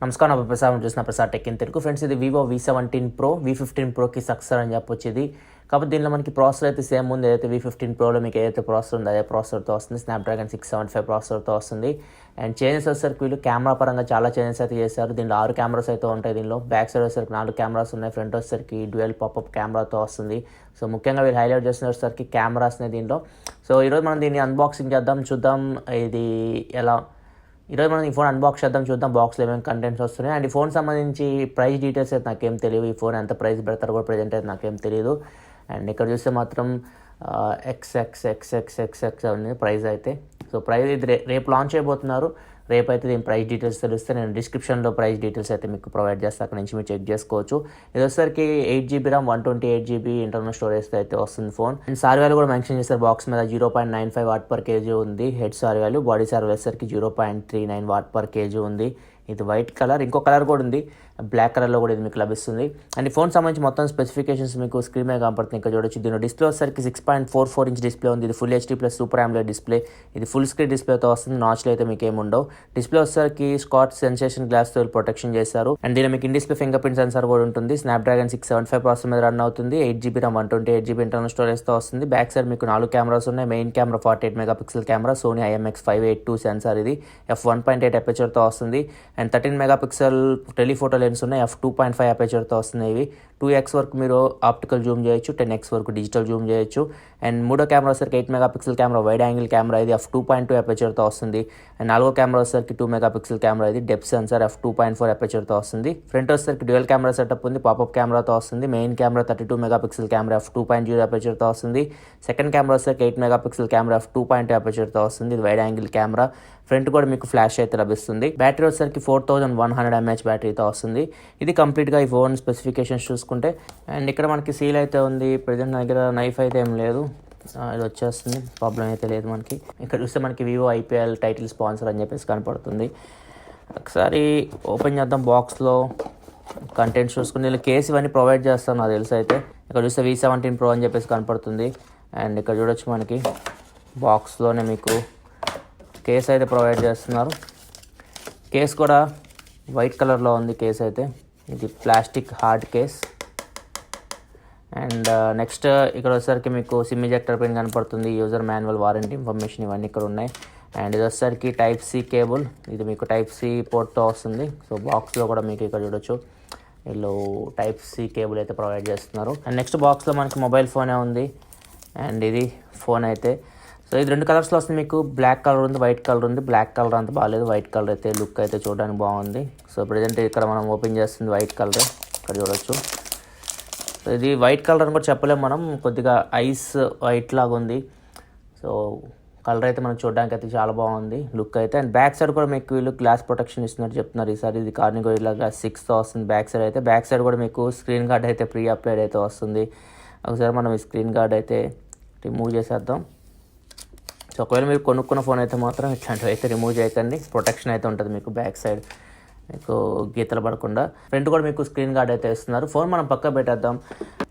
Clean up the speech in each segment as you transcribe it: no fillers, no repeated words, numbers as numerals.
నమస్కారం, నా ప్రసాద్ చూసిన Prasad tech in Telugu. Friends, ఇది VIVO V17 PRO V15 Proకి సక్సెసర్ అని చెప్పొచ్చు ఇది. కాకపోతే దీనిలో మనకి ప్రాసెసర్ అయితే సేమ్ ఉంది. ఏదైతే V15 Proలో మీకు ఏదైతే ప్రాసెసర్ ఉందో అదే ప్రాసెసర్తో వస్తుంది. స్నాప్డ్రాగన్ 675 ప్రాసెసర్తో వస్తుంది. అండ్ చేంజెస్ వచ్చేసరికి వీళ్ళు కెమెరా పరంగా చాలా చేంజెస్ అయితే చేశారు. దీనిలో 6 కెమెరాస్ అయితే ఉంటాయి. దీనిలో బ్యాక్ సైడ్ వచ్చేసరికి 4 కెమెరాస్ ఉన్నాయి. ఫ్రంట్ వచ్చేసరికి డ్యూయల్ పాపప్ కెమెరాతో వస్తుంది. సో ముఖ్యంగా వీళ్ళు హైలైట్ చేసిన వచ్చేసరికి కెమెరాస్నే దీనిలో. సో ఈరోజు మనం దీన్ని అన్బాక్సింగ్ చేద్దాం, చూద్దాం ఇది ఎలా. ఈరోజు మనం ఈ ఫోన్ అన్బాక్స్ చేద్దాం, చూద్దాం బాక్స్లో ఏమేమి కంటెంట్స్ వస్తున్నాయి. అండ్ ఈ ఫోన్ సంబంధించి ప్రైస్ డీటెయిల్స్ అయితే నాకేం తెలియదు. ఈ ఫోన్ ఎంత ప్రైస్ పెడతారో కూడా ప్రజెంట్ అయితే నాకేం తెలియదు. అండ్ ఇక్కడ చూస్తే మాత్రం XXXXXX ఉంది ప్రైస్ అయితే. సో ప్రైస్ ఇది రేపు లాంచ్ అయిపోతున్నారు. రేపు అయితే దీని ప్రైస్ డీటెయిల్స్ తెలిస్తే నేను డిస్క్రిప్షన్లో ప్రైస్ డీటెయిల్స్ అయితే మీకు ప్రొవైడ్ చేస్తాను. అక్కడ నుంచి మీరు చెక్ చేసుకోవచ్చు. ఇది వచ్చేసరికి 8GB RAM 128GB internal storage అయితే వస్తుంది ఫోన్. అండ్ సార్ వాల్యూ కూడా మెన్షన్ చేస్తారు బాక్స్ మీద. 0.95 వాట్/kg ఉంది head sir value. Body sir వచ్చేసరికి 0.39 వాట్/kg ఉంది. ఇది వైట్ కలర్. ఇంకో కలర్ కూడా ఉంది, బ్లాక్ కలర్లో కూడా ఇది మీకు లభిస్తుంది. అండ్ ఈ ఫోన్ సంబంధించి మొత్తం స్పెసిఫికేషన్స్ మీకు స్క్రీన్ మీద కనపడుతుంది. ఇక్కడ చూడొచ్చు. దీని డిస్ప్లే వచ్చేసరికి 6.44 ఇంచ్ డిస్ప్లే ఉంది. ఇది full HD plus super AMOLED display. ఇది ఫుల్ స్క్రీన్ డిస్ప్లేతో వస్తుంది. నాచ్లో అయితే మీకు ఏమి ఉండవు. డిస్ప్లే వచ్చేసరికి స్కాచ్ సెన్సేషన్ గ్లాస్తో ప్రొటెక్షన్ చేశారు. అండ్ దీని మీకు in display finger print censor కూడా ఉంటుంది. స్నాప్డ్రాగన్ 675 ప్రాసెసర్ మీద రన్ అవుతుంది. 8GB RAM 128GB ఇంటర్నల్ స్టోరేజ్తో వస్తుంది. బ్యాక్ సైడ్ మీకు 4 కెమెరాస్ ఉన్నాయి. Main camera 48 megapixel camera, Sony IMX582 sensor. ఇది f1.8 అపేచర్తో వస్తుంది. అండ్ 13 మెగాపిక్సెల్ టెలిఫోటో లెన్స్ ఉన్నాయి. f2.5 అపేచర్తో వస్తున్నాయి. ఇవి 2x వరకు మీరు ఆప్టికల్ జూమ్ చేయొచ్చు, 10x వరకు డిజిటల్ జూమ్ చేయొచ్చు. అండ్ మూడో కెమెరా వచ్చరికి 8 megapixel camera, wide angle camera. ఇది f2.2 అపేచర్తో వస్తుంది. అండ్ నాలుగో కెమెరా వచ్చరికి 2 మెగాపిక్సెల్ కెమెరా. ఇది డెప్త్ సెన్సార్ f2.4 అపేచర్తో వస్తుంది. ఫ్రంట్ వచ్చరికి డ్యూయల్ కెమెరా సెటప్ ఉంది, పాపప్ కెమెరాతో వస్తుంది. Main camera 32 megapixel camera f2.0 అపేచర్తో వస్తుంది. సెకండ్ కెమెరా వచ్చరికి 8 మెగాపిక్సెల్ కెమెరా f2.2 అపేచర్తో వస్తుంది. ఇది వైడ్ యాంగిల్ కెమెరా. ఫ్రంట్ కూడా మీకు ఫ్లాష్ అయితే లభిస్తుంది. బ్యాటరీ వచ్చరికి 4100 mAh బ్యాటరీతో వస్తుంది. ఇది కంప్లీట్గా ఈ ఫోన్ స్పెసిఫికేషన్స్ చూసుకుంటే. అండ్ ఇక్కడ మనకి సీల్ అయితే ఉంది. ప్రజెంట్ నా దగ్గర నైఫ్ అయితే ఏం లేదు, ఇది వచ్చేస్తుంది, ప్రాబ్లం అయితే లేదు మనకి. ఇక్కడ చూస్తే మనకి VIVO IPL టైటిల్ స్పాన్సర్ అని చెప్పేసి కనపడుతుంది. ఒకసారి ఓపెన్ చేద్దాం. బాక్స్లో కంటెంట్స్ చూసుకుని వీళ్ళు కేసు ఇవన్నీ ప్రొవైడ్ చేస్తాను నాకు తెలుసు. అయితే ఇక్కడ చూస్తే V17 Pro అని చెప్పేసి కనపడుతుంది. అండ్ ఇక్కడ చూడొచ్చు మనకి బాక్స్లోనే మీకు కేస్ అయితే ప్రొవైడ్ చేస్తున్నారు. కేస్ కూడా వైట్ కలర్లో ఉంది కేస్ అయితే. ఇది plastic hard case. And next ఇక్కడ వచ్చేసరికి మీకు సిమ్ ఇజెక్టర్ పిన్ కనపడుతుంది, యూజర్ మాన్యువల్, వారంటీ ఇన్ఫర్మేషన్ ఇవన్నీ ఇక్కడ ఉన్నాయి. అండ్ ఇది వచ్చేసరికి Type-C కేబుల్. ఇది మీకు Type-C పోర్ట్తో వస్తుంది. సో బాక్స్లో కూడా మీకు ఇక్కడ చూడొచ్చు వీళ్ళు Type-C కేబుల్ అయితే ప్రొవైడ్ చేస్తున్నారు. అండ్ నెక్స్ట్ బాక్స్లో మనకి మొబైల్ ఫోనే ఉంది. అండ్ ఇది ఫోన్ అయితే. సో ఇది 2 కలర్స్లో వస్తుంది మీకు. బ్లాక్ కలర్ ఉంది, వైట్ కలర్ ఉంది. బ్లాక్ కలర్ అంత బాగాలేదు, వైట్ కలర్ అయితే లుక్ అయితే చూడడానికి బాగుంది. సో ప్రజెంట్ ఇక్కడ మనం ఓపెన్ చేస్తుంది వైట్ కలర్. ఇక్కడ చూడొచ్చు. సో ఇది వైట్ కలర్ అని కూడా చెప్పలేము మనం, కొద్దిగా ఐస్ వైట్ లాగా ఉంది. సో కలర్ అయితే మనం చూడడానికి అయితే చాలా బాగుంది లుక్ అయితే. అండ్ బ్యాక్ సైడ్ కూడా మీకు వీళ్ళు గ్లాస్ ప్రొటెక్షన్ ఇస్తున్నట్టు చెప్తున్నారు ఈసారి. ఇది కార్నిగోరిల్లా గ్లాస్ 6తో వస్తుంది బ్యాక్ సైడ్ అయితే. బ్యాక్ సైడ్ కూడా మీకు స్క్రీన్ గార్డ్ అయితే ప్రీ అప్లైడ్ అయితే వస్తుంది. ఒకసారి మనం ఈ స్క్రీన్ గార్డ్ అయితే రిమూవ్ చేసేద్దాం. సో ఒకవేళ మీరు కొనుక్కున్న ఫోన్ అయితే మాత్రం ఇట్లాంటివి అయితే రిమూవ్ చేయకండి. ప్రొటెక్షన్ అయితే ఉంటుంది మీకు బ్యాక్ సైడ్, మీకు గీతలు పడకుండా. ఫ్రంట్ కూడా మీకు స్క్రీన్ గార్డ్ అయితే ఇస్తున్నారు. ఫోన్ మనం పక్క పెట్టేద్దాం.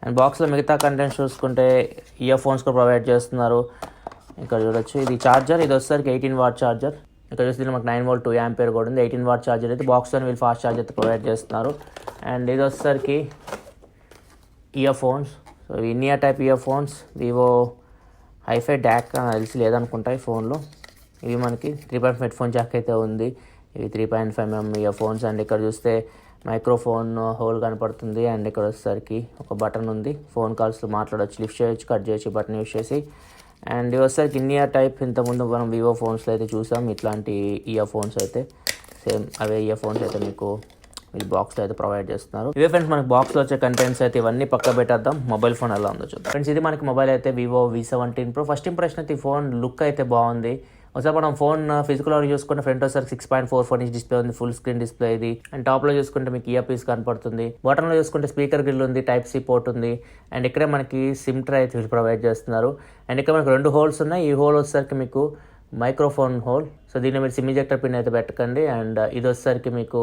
అండ్ బాక్స్లో మిగతా కంటెంట్స్ చూసుకుంటే ఇయర్ ఫోన్స్ కూడా ప్రొవైడ్ చేస్తున్నారు. ఇక్కడ చూడొచ్చు. ఇది చార్జర్. ఇది వచ్చేసరికి 18 వాట్ చార్జర్. ఇక్కడ చూస్తే దీనికి మాకు 9V 2 ఆంపియర్ కూడా ఉంది. 18 వాట్ చార్జర్ అయితే బాక్స్లో వీళ్ళు ఫాస్ట్ చార్జర్ అయితే ప్రొవైడ్ చేస్తున్నారు. అండ్ ఇది వచ్చేసరికి earphones. So in ear type earphones. VIVO hifi DAC తెలిసి లేదనుకుంటా ఈ ఫోన్లో. ఇవి మనకి 3.5 హెడ్ఫోన్ జాక్ అయితే ఉంది. ఇవి 3.5mm ఇయర్ ఫోన్స్. అండ్ ఇక్కడ చూస్తే మైక్రోఫోన్ హోల్ కనపడుతుంది. అండ్ ఇక్కడ వచ్చేసరికి ఒక బటన్ ఉంది. ఫోన్ కాల్స్లో మాట్లాడవచ్చు, లిఫ్ట్ చేయొచ్చు, కట్ చేయొచ్చు బటన్ యూస్ చేసి. అండ్ ఇవి వచ్చేసరికి ఇన్ ఇయర్ టైప్. ఇంతకుముందు మనం VIVO ఫోన్స్లో అయితే చూసాం ఇట్లాంటి ఇయర్ ఫోన్స్ అయితే. సేమ్ అవే ఇయర్ ఫోన్స్ అయితే మీకు ఈ బాక్స్లో అయితే ప్రొవైడ్ చేస్తున్నారు. ఇవే ఫ్రెండ్స్ మనకి బాక్స్లో వచ్చే కంటెంట్స్ అయితే. ఇవన్నీ పక్క పెట్టేద్దాం. మొబైల్ ఫోన్ ఎలా ఉందో చూద్దాం. ఫ్రెండ్స్, ఇది మనకి మొబైల్ అయితే VIVO V17 Pro. First impression అయితే ఈ ఫోన్ లుక్ అయితే బాగుంది. ఒకసారి మనం ఫోన్ ఫిజికల్ వరకు చూసుకుంటే ఫ్రంట్ వచ్చేసరికి 6.44 ఇంచ్ డిస్ప్లే ఉంది, ఫుల్ స్క్రీన్ డిస్ప్లే ఇది. అండ్ టాప్లో చూసుకుంటే మీకు ఇయర్ పీస్ కనపడుతుంది. బాటంలో చూసుకుంటే స్పీకర్ గ్రిల్ ఉంది, Type-C పోర్ట్ ఉంది. అండ్ ఇక్కడే మనకి సిమ్ ట్రే అయితే ప్రొవైడ్ చేస్తున్నారు. అండ్ ఇక్కడ మనకి 2 హోల్స్ ఉన్నాయి. ఈ హోల్ వచ్చేసరికి మీకు మైక్రోఫోన్ హోల్. సో దీన్ని మీరు సిమ్ ఇజెక్టర్ పిన్ అయితే పెట్టకండి. అండ్ ఇది వచ్చేసరికి మీకు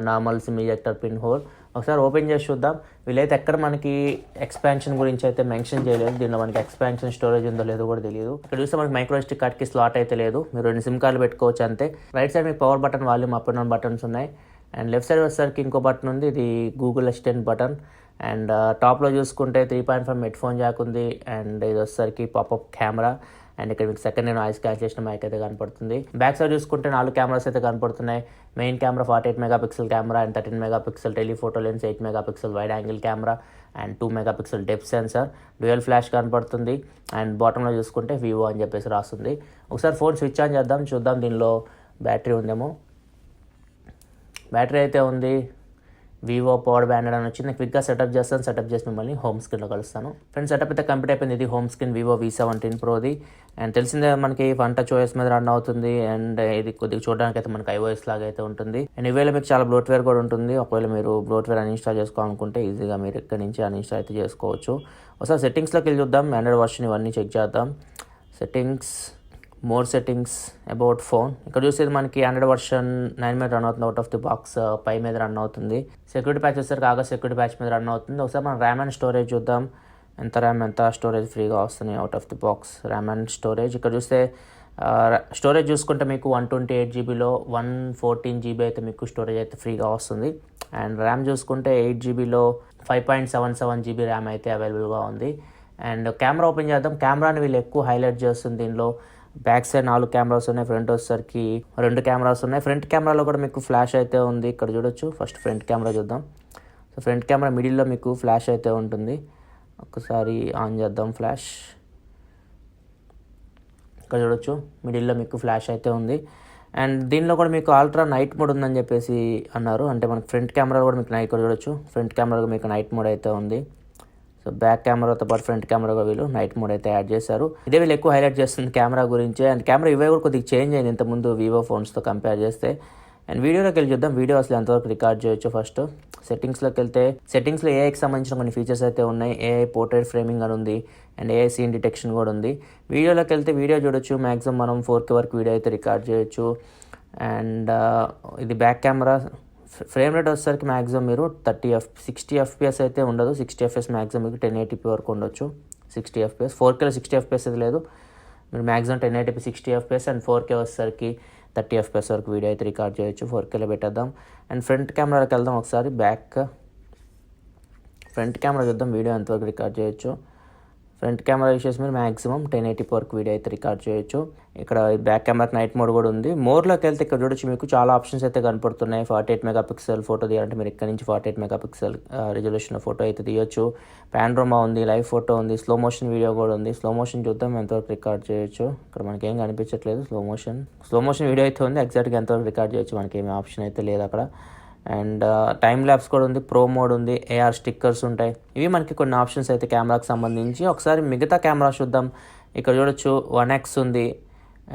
normal SIM ejector pin hole. ఒకసారి ఓపెన్ చేసి చూద్దాం. వీళ్ళైతే ఎక్కడ మనకి ఎక్స్పాన్షన్ గురించి అయితే మెన్షన్ చేయలేదు. దీనిలో మనకి ఎక్స్పాన్షన్ స్టోరేజ్ ఉందో లేదో కూడా తెలియదు. ఇక్కడ చూస్తే మనకి మైక్రో SD కార్డ్కి స్లాట్ అయితే లేదు. మీరు 2 సిమ్ కార్డులు పెట్టుకోవచ్చు అంతే. రైట్ సైడ్ మీకు power button, volume up and down buttons ఉన్నాయి. అండ్ లెఫ్ట్ సైడ్ వచ్చేసరికి ఇంకో బటన్ ఉంది, ఇది గూగుల్ అసిస్టెంట్ బటన్. అండ్ టాప్లో చూసుకుంటే 3.5 హెడ్ ఫోన్ జాక్ ఉంది. అండ్ ఇది వచ్చేసరికి పాపప్ కెమెరా. అండ్ ఇక్కడ మీకు సెకండ్ నాయిస్ క్యాన్సిలేషన్ మైక్ అయితే కనపడుతుంది. బ్యాక్ సైడ్ చూసుకుంటే 4 కెమెరాస్ అయితే కనపడుతున్నాయి. Main camera 48 megapixel camera and 13 megapixel telephoto lens, 8 megapixel wide angle camera and 2 megapixel depth censor, dual flash కనపడుతుంది. అండ్ బాటంలో చూసుకుంటే వివో అని చెప్పేసి రాస్తుంది. ఒకసారి ఫోన్ స్విచ్ ఆన్ చేద్దాం, చూద్దాం దీనిలో బ్యాటరీ ఉందేమో. బ్యాటరీ అయితే ఉంది. వివో పవర్ బ్యాండెడ్ అని వచ్చింది. క్విక్గా సెటప్ చేస్తాను. సెటప్ చేసి మిమ్మల్ని హోమ్ స్క్రీన్లో కలుస్తాను. ఫ్రెండ్స్ సెటప్ అయితే కంప్లీట్ అయిపోయింది. ఇది హోమ్ స్క్రీన్ వివో V17 ప్రోది. అండ్ తెలిసిందే మనకి వన్ టచ్ ఓఎస్ మీద రన్ అవుతుంది. అండ్ ఇది కొద్దిగా చూడడానికి అయితే మనకి iOS లాగా అయితే ఉంటుంది. అండ్ ఈవేళ మీకు చాలా బ్లోట్వేర్ కూడా ఉంటుంది. ఒకవేళ మీరు బ్లోట్వేర్ అన్ఇన్స్టాల్ చేసుకోవాలనుకుంటే ఈజీగా మీరు ఇక్కడ నుంచి అన్ఇన్స్టాల్ అయితే చేసుకోవచ్చు. ఒకసారి సెట్టింగ్స్లోకి వెళ్ళి చూద్దాం. ఆండ్రాయిడ్ వర్షన్ ఇవన్నీ చెక్ చేద్దాం. Settings, more settings, about phone. ఇక్కడ చూసేది మనకి ఆండ్రాయిడ్ వర్షన్ 9 మీద రన్ అవుతుంది. అవుట్ ఆఫ్ ది బాక్స్ 5 మీద రన్ అవుతుంది. సెక్యూరిటీ ప్యాచ్ వచ్చేసరికి ఆగా సెక్యూరిటీ ప్యాచ్ మీద రన్ అవుతుంది. ఒకసారి మనం ర్యామ్ అండ్ స్టోరేజ్ చూద్దాం. ఎంత ర్యామ్ ఎంత స్టోరేజ్ ఫ్రీగా వస్తున్నాయి out of the box. RAM and storage ఇక్కడ చూస్తే స్టోరేజ్ చూసుకుంటే మీకు 128 జీబీలో 114 జీబీ అయితే మీకు స్టోరేజ్ అయితే ఫ్రీగా వస్తుంది. అండ్ ర్యామ్ చూసుకుంటే 8 జీబీలో 5.77 జీబీ ర్యామ్ అయితే అవైలబుల్గా ఉంది. అండ్ కెమెరా ఓపెన్ చేద్దాం. కెమెరాని వీళ్ళు ఎక్కువ హైలైట్ చేస్తుంది. దీనిలో బ్యాక్ సైడ్ 4 కెమెరాస్ ఉన్నాయి. ఫ్రంట్ వచ్చేసరికి 2 కెమెరాస్ ఉన్నాయి. ఫ్రంట్ కెమెరాలో కూడా మీకు ఫ్లాష్ అయితే ఉంది. ఇక్కడ చూడొచ్చు. ఫస్ట్ ఫ్రంట్ కెమెరా చూద్దాం. సో ఫ్రంట్ కెమెరా మిడిల్లో మీకు ఫ్లాష్ అయితే ఉంటుంది. ఒకసారి ఆన్ చేద్దాం ఫ్లాష్. ఇక్కడ చూడొచ్చు మిడిల్లో మీకు ఫ్లాష్ అయితే ఉంది. అండ్ దీనిలో కూడా మీకు అల్ట్రా నైట్ మోడ్ ఉందని చెప్పేసి అన్నారు. అంటే మనకి ఫ్రంట్ కెమెరా కూడా మీకు ఇక్కడ చూడొచ్చు. ఫ్రంట్ కెమెరా మీకు నైట్ మోడ్ అయితే ఉంది. సో బ్యాక్ కెమెరాతో పాటు ఫ్రంట్ కెమెరా వీళ్ళు నైట్ మోడ్ అయితే యాడ్ చేశారు. ఇదే వీళ్ళు ఎక్కువ హైలైట్ చేస్తుంది కెమెరా గురించి. అండ్ కెమెరా ఇవే కూడా కొద్దిగా చేంజ్ అయింది ఇంతకుముందు వివో ఫోన్స్తో కంపేర్ చేస్తే. అండ్ వీడియోలోకి వెళ్ళి చూద్దాం. వీడియో అసలు ఎంతవరకు రికార్డ్ చేయొచ్చు. ఫస్ట్ సెట్టింగ్స్లోకి వెళ్తే సెట్టింగ్స్లో ఏఐకి సంబంధించిన కొన్ని ఫీచర్స్ అయితే ఉన్నాయి. ఏఐ పోర్ట్రేట్ ఫ్రేమింగ్ అని ఉంది. అండ్ ఏఐ సీన్ డిటెక్షన్ కూడా ఉంది. వీడియోలోకి వెళ్తే వీడియో చూడొచ్చు. మ్యాక్సిమం మనం 4K వరకు వీడియో అయితే రికార్డ్ చేయొచ్చు. అండ్ ఇది బ్యాక్ కెమెరా. ఫ్రేమ్ రేట్ వచ్చేసరికి మ్యాక్సిమం మీరు 60 FPS అయితే ఉండదు. 60 FPS మ్యాక్సిమం మీకు 1080p వరకు ఉండొచ్చు. 60 FPS 4Kలో 60 FPS అయితే లేదు. మీరు maximum 1080p 60 FPS and 4K వచ్చేసరికి 30 FPS వరకు వీడియో అయితే రికార్డ్ చేయొచ్చు. 4Kలో పెట్టేద్దాం. అండ్ ఫ్రంట్ కెమెరాకి వెళ్దాం ఒకసారి. ఫ్రంట్ కెమెరా చూద్దాం వీడియో ఎంతవరకు రికార్డ్ చేయొచ్చు. ఫ్రంట్ కెమెరా యూస్ చేసి మీరు మ్యాక్సిమం 1080p వరకు వీడియో అయితే రికార్డ్ చేయొచ్చు. ఇక్కడ బ్యాక్ కెమెరాకి నైట్ మోడ్ కూడా ఉంది. మోర్లోకి వెళ్తే ఇక్కడ చూడొచ్చు మీకు చాలా ఆప్షన్స్ అయితే కనపడుతున్నాయి. 48 మెగాపిక్సెల్ ఫోటో తీయాలంటే మీరు ఇక్కడ నుంచి 48 మెగాపిక్సెల్ రిజల్యూషన్ ఫోటో అయితే తీయొచ్చు. పానోరమా ఉంది, లైవ్ ఫోటో ఉంది, స్లో మోషన్ వీడియో కూడా ఉంది. స్లో మోషన్ చూద్దాం ఎంతవరకు రికార్డ్ చేయొచ్చు. ఇక్కడ మనకి ఏం కనిపించట్లేదు. స్లో మోషన్ వీడియో అయితే ఉంది. ఎగ్జాక్ట్గా ఎంతవరకు రికార్డ్ చేయొచ్చు మనకి ఏమి ఆప్షన్ అయితే లేదు అక్కడ. అండ్ టైమ్ ల్యాబ్స్ కూడా ఉంది, ప్రో మోడ్ ఉంది, AR స్టిక్కర్స్ ఉంటాయి. ఇవి మనకి కొన్ని ఆప్షన్స్ అయితే కెమెరాకి సంబంధించి. ఒకసారి మిగతా కెమెరా చూద్దాం. ఇక్కడ చూడొచ్చు 1x ఉంది.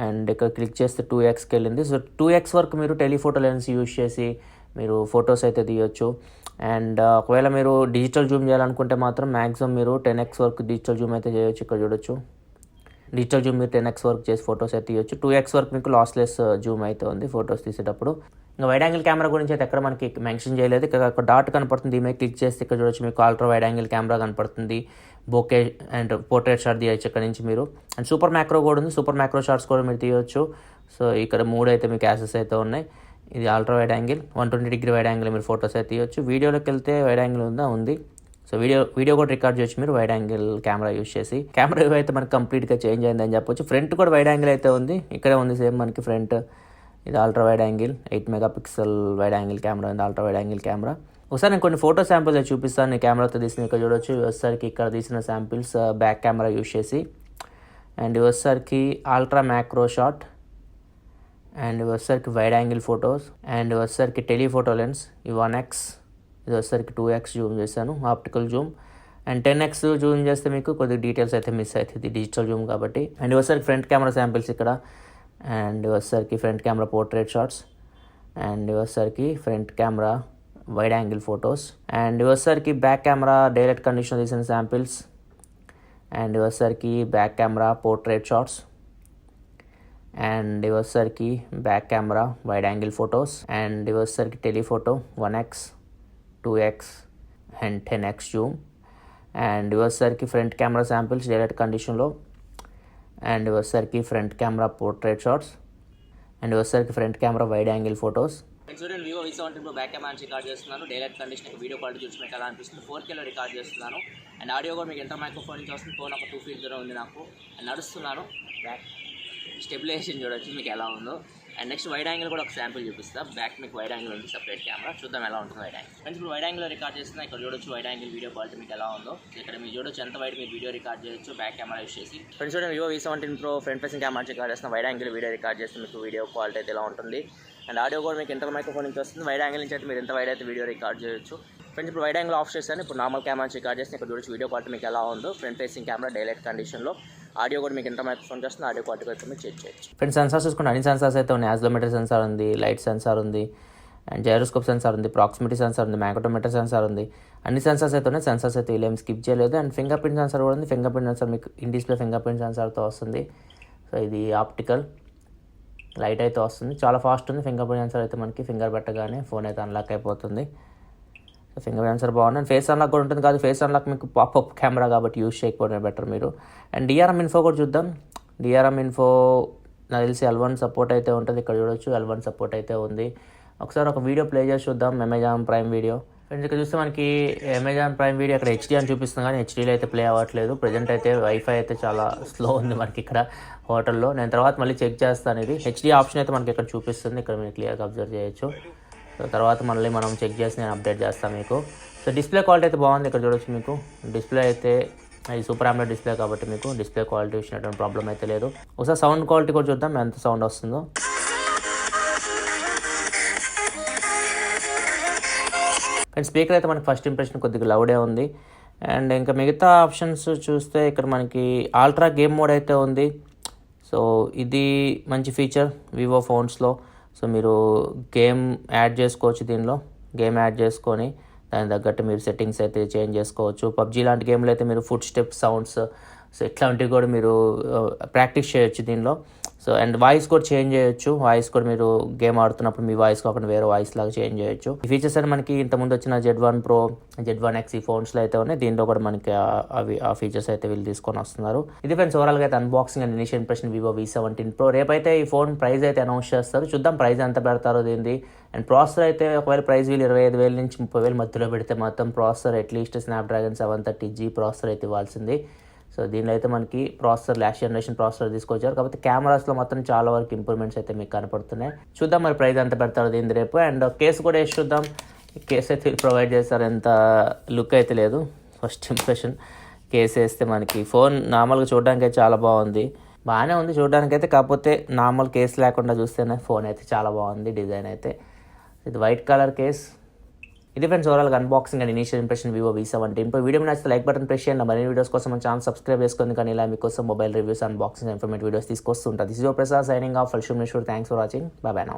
అండ్ ఇక్కడ క్లిక్ చేస్తే 2xకి వెళ్ళింది. సో 2x వరకు మీరు టెలిఫోటో లెన్స్ యూజ్ చేసి మీరు ఫొటోస్ అయితే తీయొచ్చు. అండ్ ఒకవేళ మీరు డిజిటల్ జూమ్ చేయాలనుకుంటే మాత్రం మ్యాక్సిమం మీరు 10x వరకు డిజిటల్ జూమ్ అయితే చేయొచ్చు. ఇక్కడ చూడొచ్చు డిజిటల్ జూమ్ మీరు 10x వరకు చేసి ఫొటోస్ అయితే తీయొచ్చు. 2x వరకు మీకు లాస్లెస్ జూమ్ అయితే ఉంది ఫొటోస్ తీసేటప్పుడు. ఇంకా వైడ్ యాంగిల్ కెమెరా గురించి అయితే ఎక్కడ మనకి మెన్షన్ చేయలేదు. ఇక్కడ ఒక డాట్ కనపడుతుంది. దీని మీద క్లిక్ చేస్తే ఇక్కడ చూడొచ్చు మీకు అల్ట్రా వైడ్ యాంగిల్ కెమెరా కనపడుతుంది. బోకే అండ్ పోర్ట్రేట్ షాట్ తీయచ్చు ఇక్కడ నుంచి మీరు. అండ్ సూపర్ మ్యాక్రో కూడా ఉంది. సూపర్ మ్యాక్రో షాట్స్ కూడా మీరు తీయొచ్చు. సో ఇక్కడ 3 అయితే మీకు యాసెస్ అయితే ఉన్నాయి. ఇది ultra wide angle 120 wide angle మీరు ఫొటోస్ అయితే తీయొచ్చు. వీడియోలోకి వెళ్తే వైడ్ యాంగిల్ ఉంది. సో వీడియో కూడా రికార్డ్ చేయొచ్చు మీరు వైడ్ యాంగిల్ కెమెరా యూస్ చేసి. కెమెరా వ్యూ అయితే మనకి కంప్లీట్గా చేంజ్ అయిందని చెప్పొచ్చు. ఫ్రంట్ కూడా వైడ్ యాంగిల్ అయితే ఉంది. ఇక్కడే ఉంది సేమ్ మనకి ఫ్రంట్. ఇది ultra wide angle 8 megapixel wide angle camera ఉంది. Ultra wide angle camera. ఒకసారి నేను కొన్ని ఫోటో శాంపిల్స్ చూపిస్తాను. నేను కెమెరాతో తీసిన ఇక్కడ చూడొచ్చు. వచ్చేసరికి ఇక్కడ తీసిన శాంపిల్స్ బ్యాక్ కెమెరా యూస్ చేసి. అండ్ వచ్చేసరికి అల్ట్రా మ్యాక్రో షాట్. అండ్ వచ్చేసరికి వైడ్ యాంగిల్ ఫొటోస్. అండ్ వచ్చేసరికి టెలిఫోటో లెన్స్. ఈ 1x, ఇది వచ్చేసరికి 2x జూమ్ చేశాను optical Zoom. And 10x Zoom చేస్తే మీకు కొద్దిగా డీటెయిల్స్ అయితే మిస్ అవుతుంది డిజిటల్ జూమ్ కాబట్టి. అండ్ వచ్చేసరికి ఫ్రంట్ కెమెరా శాంపిల్స్ ఇక్కడ. అండ్ వచ్చేసరికి front camera portrait shots. And వచ్చేసరికి front camera wide angle photos. And వచ్చేసరికి బ్యాక్ కెమెరా డైరెక్ట్ కండిషన్ తీసిన శాంపిల్స్. అండ్ వచ్చేసరికి back camera portrait shots. And వచ్చేసరికి back camera wide angle photos. And వచ్చేసరికి telephoto 1x, 2x and 10x zoom. And వచ్చేసరికి front camera samples direct కండిషన్లో. And వచ్చేసరికి front camera portrait shots. And వచ్చేసరికి front camera wide angle photos. చూడండి Vivo V17 Pro back camera record చేస్తున్నాను. Daylight condition video quality చూసి మీకు ఎలా అనిపిస్తుంది. 4Kలో రికార్డ్ చేస్తున్నాను. అండ్ ఆడియో కూడా మీకు ఎంత మైక్రోఫోన్ నుంచి వస్తుంది. ఫోన్ ఒక 2 feet దూరం ఉంది నాకు. అండ్ నడుస్తున్నాను. బ్యాక్ స్టెబిలైజేషన్ చూడొచ్చు మీకు ఎలా ఉందో. అండ్ నెక్స్ట్ వైడ్ యాంగిల్ కూడా ఒక శాంపుల్ చూపిస్తాను. బ్యాక్ మీకు వైడ్ యాంగిల్ ఉంది సపరేట్ కెమెరా. చూద్దాం ఎలా ఉంటుంది వైడ్ యాంగిల్. ఫ్రెండ్స్ ఇప్పుడు వైడ్ యాంగిల్లో రికార్డ్ చేస్తున్నా. ఇక్కడ చూడొచ్చు వైడ్ యాంగిల్ వీడియో క్వాలిటీ మీకు ఎలా ఉందో. ఇక్కడ మీరు చూడొచ్చు ఎంత వైడ్ మీరు వీడియో రికార్డ్ చేయొచ్చు బ్యాక్ కెమెరా యూస్ చేసి. ఫ్రెండ్స్ చూడండి Vivo V17 Pro front facing camera record చేస్తున్న. వైడ్ యాంగిల్ వీడియో రికార్డ్ చేస్తే మీకు వీడియో క్వాలిటీ అయితే ఎలా ఉంటుంది. అండ్ ఆడియో కూడా మీకు ఇంటర్ మైక్రోఫోన్ నుంచి వస్తుంది. వైడ్ యాంగిల్ నుంచి అయితే మీరు ఎంత వైడ్ అయితే వీడియో రికార్డ్ చేయొచ్చు. ఫ్రెండ్స్ ఇప్పుడు వైడ్ యాంగిల్ ఆఫ్ చేస్తాను. ఇప్పుడు నార్మల్ కెమెరా రికార్డ్ చేస్తే ఇక్కడ చూడొచ్చు వీడియో క్వాలిటీ మీకు ఎలా ఉందో. ఫ్రంట్ ఫేసింగ్ కెమెరా డైలైట్ కండిషన్లో. ఆడియో కూడా మీకు ఎంత మైక్రోఫోన్ చేస్తుంది. ఆడియో క్వాలిటీ అయితే మీరు చెక్ చేయొచ్చు. ఫ్రెండ్స్ సెన్సార్స్ చూసుకుంటే అన్ని సెన్సార్స్ అయితే ఉన్నాయి. యాక్సిలరోమీటర్ సెన్సార్ ఉంది, లైట్ సెన్సార్ ఉంది, అండ్ జైరోస్కోప్ సెన్సార్ ఉంది, ప్రాక్సిమిటీ సెన్సార్ ఉంది, మ్యాగ్నెటోమీటర్ సెన్సార్ ఉంది. అన్ని సెన్సార్స్ అయితే ఉన్నాయి. సెన్సార్స్ అయితే వీళ్ళు ఏం స్కిప్ చేయలేదు. అండ్ ఫింగర్ ప్రింట్ సెన్సార్ కూడా ఉంది. ఫింగర్ ప్రింట్ సెన్సార్ మీకు ఇన్ డిస్ప్లే ఫింగర్ ప్రింట్ సెన్సార్తో వస్తుంది. సో ఇది ఆప్టికల్ లైట్ అయితే వస్తుంది. చాలా ఫాస్ట్ ఉంది. ఫింగర్ ప్రింట్ సెన్సార్ అయితే మనకి ఫింగర్ పెట్టగానే ఫోన్ అయితే అన్లాక్ అయిపోతుంది. సో ఫింగర్ ప్రింట్ సెన్సార్ బాగుంది. అండ్ ఫేస్ అన్లాక్ కూడా ఉంటుంది. కాదు ఫేస్ అన్లాక్ మీకు పాపప్ కెమెరా కాబట్టి యూస్ చేయకపోవడం బెటర్ మీరు. అండ్ DRM ఇన్ఫో కూడా చూద్దాం. DRM ఇన్ఫో నాకు తెలిసి L1 సపోర్ట్ అయితే ఉంటుంది. ఇక్కడ చూడొచ్చు L1 సపోర్ట్ అయితే ఉంది. ఒకసారి ఒక వీడియో ప్లే చేసి చూద్దాం. Amazon prime video. ఫ్రెండ్స్ ఇక్కడ చూస్తే మనకి అమెజాన్ ప్రైమ్ వీడియో అక్కడ HD అని చూపిస్తుంది కానీ HDలో అయితే ప్లే అవ్వట్లేదు. ప్రజెంట్ అయితే వైఫై అయితే చాలా స్లో ఉంది మనకి ఇక్కడ హోటల్లో. నేను తర్వాత మళ్ళీ చెక్ చేస్తాను. ఇది HD ఆప్షన్ అయితే మనకి ఇక్కడ చూపిస్తుంది. ఇక్కడ మీరు క్లియర్గా అబ్జర్వ్ చేయొచ్చు. సో తర్వాత మళ్ళీ మనం చెక్ చేసి నేను అప్డేట్ చేస్తాను మీకు. సో డిస్ప్లే క్వాలిటీ అయితే బాగుంది. ఇక్కడ చూడొచ్చు మీకు డిస్ప్లే అయితే ఇది సూపర్ AMOLED డిస్ప్లే కాబట్టి మీకు డిస్ప్లే క్వాలిటీ వచ్చినటువంటి ప్రాబ్లం అయితే లేదు. ఒకసారి సౌండ్ క్వాలిటీ కూడా చూద్దాం ఎంత సౌండ్ వస్తుందో. కానీ స్పీకర్ అయితే మనకి ఫస్ట్ ఇంప్రెషన్ కొద్దిగా లౌడే ఉంది. అండ్ ఇంకా మిగతా ఆప్షన్స్ చూస్తే ఇక్కడ మనకి అల్ట్రా గేమ్ మోడ్ అయితే ఉంది. సో ఇది మంచి ఫీచర్ వివో ఫోన్స్లో. సో మీరు గేమ్ యాడ్ చేసుకోవచ్చు. దీనిలో గేమ్ యాడ్ చేసుకొని దాని తగ్గట్టు మీరు సెట్టింగ్స్ అయితే చేంజ్ చేసుకోవచ్చు. PUBG లాంటి గేమ్లో అయితే మీరు ఫుట్ స్టెప్ సౌండ్స్ సో ఇట్లాంటివి కూడా మీరు ప్రాక్టీస్ చేయొచ్చు దీనిలో. సో అండ్ వాయిస్ కూడా చేంజ్ చేయొచ్చు. వాయిస్ కూడా మీరు గేమ్ ఆడుతున్నప్పుడు మీ వాయిస్ కాకుండా వేరే వాయిస్ లాగా చేంజ్ చేయొచ్చు. ఈ ఫీచర్స్ అయితే మనకి ఇంతకుముందు వచ్చిన Z1 Pro, Z1 X ఈ ఫోన్స్లో అయితే ఉన్నాయి. దీంట్లో కూడా మనకి ఆ ఫీచర్స్ అయితే వీళ్ళు తీసుకొని వస్తున్నారు. ఇది ఫ్రెండ్స్ ఓవరాల్గా అయితే unboxing and initial impression Vivo V17 Pro. రేపైతే ఈ ఫోన్ ప్రైస్ అయితే అనౌన్స్ చేస్తారు. చూద్దాం ప్రైస్ ఎంత పెడతారో దీనిది. అండ్ ప్రాసెసర్ అయితే ఒకవేళ ప్రైస్ వీళ్ళు 25,000 నుంచి 30,000 మధ్యలో పెడితే మొత్తం processor at least Snapdragon 730G processor అయితే ఇవ్వాల్సింది. సో దీనిలో అయితే మనకి ప్రాసెసర్ లాస్ట్ జనరేషన్ ప్రాసెసర్ తీసుకొచ్చారు. కాకపోతే కెమెరాస్లో మాత్రం చాలా వరకు ఇంప్రూవ్మెంట్స్ అయితే మీకు కనపడుతున్నాయి. చూద్దాం మరి ప్రైస్ ఎంత పెడతారో దీని రేపు. అండ్ కేసు కూడా వేసి చూద్దాం. కేసు అయితే ప్రొవైడ్ చేస్తారు. ఎంత లుక్ అయితే లేదు. ఫస్ట్ ఇంప్రెషన్ కేసు వేస్తే మనకి ఫోన్ నార్మల్గా చూడడానికి అయితే చాలా బాగుంది. బాగానే ఉంది చూడడానికి అయితే. కాకపోతే నార్మల్ కేసు లేకుండా చూస్తేనే ఫోన్ అయితే చాలా బాగుంది. డిజైన్ అయితే ఇది వైట్ కలర్ కేస్. ఇది ఫ్రెండ్స్ ఓవరాల్గా unboxing and initial impression Vivo V17 Pro. Video నచ్చితే లైక్ బటన్ ప్రెస్ చేయండి. మరిన్ని వీడియోస్ కోసం మన ఛానల్ సబ్స్క్రైబ్ చేసుకుంది. కానీ ఇలా మీకోసం mobile reviews, unboxing, informative videos తీసుకొస్తుంటారు. This is your Prasad signing off. Thanks for watching. Bye bye now.